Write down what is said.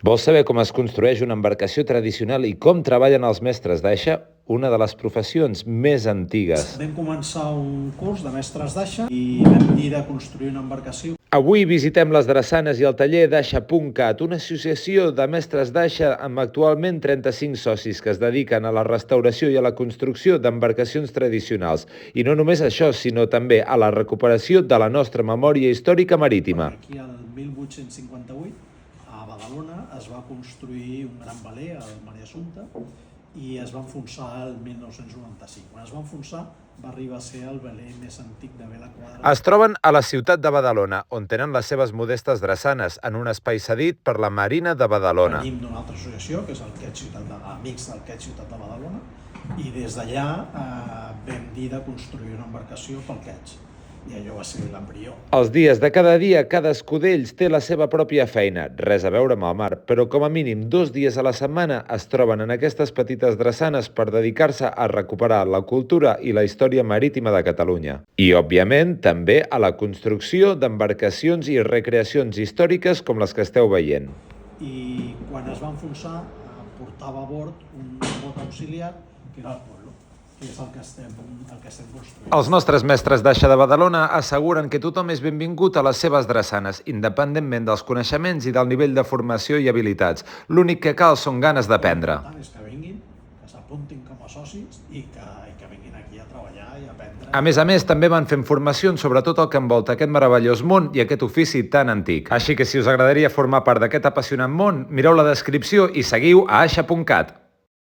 Vols saber com es construeix una embarcació tradicional i com treballen els mestres d'aixa? Una de les professions més antigues. Vam començar un curs de mestres d'aixa i vam dir de construir una embarcació. Avui visitem les drassanes i el taller d'Aixa.cat, una associació de mestres d'aixa amb actualment 35 socis que es dediquen a la restauració i a la construcció d'embarcacions tradicionals. I no només això, sinó també a la recuperació de la nostra memòria històrica marítima. Aquí el 1858, a Badalona, es va construir un gran veler, el Maria Assumpta, i es va enfonsar el 1995. Quan es va enfonsar, va arribar a ser el veler més antic de vela quadra. Es troben a la ciutat de Badalona, on tenen les seves modestes drassanes, en un espai cedit per la Marina de Badalona. Venim d'una altra associació, que és Amics del Quet Ciutat de Badalona, i des d'allà vam dir de construir una embarcació pel Quetx. I allò va ser l'embrió. Els dies de cada dia, cadascú d'ells té la seva pròpia feina, res a veure amb el mar, però com a mínim 2 dies a la setmana es troben en aquestes petites drassanes per dedicar-se a recuperar la cultura i la història marítima de Catalunya. I, òbviament, també a la construcció d'embarcacions i recreacions històriques com les que esteu veient. I quan es va enfonsar, portava a bord un bot auxiliar, que era el Pueblo, que és el que estem construint. Els nostres mestres d'aixa de Badalona asseguren que tothom és benvingut a les seves drassanes, independentment dels coneixements i del nivell de formació i habilitats. L'únic que cal són ganes d'aprendre. L'important és que vinguin, que s'apuntin com a socis i que vinguin aquí a treballar i a aprendre. A més, també van fent formacions sobre tot el que envolta aquest meravellós món i aquest ofici tan antic. Així que si us agradaria formar part d'aquest apassionant món, mireu la descripció i seguiu a Aixa.cat.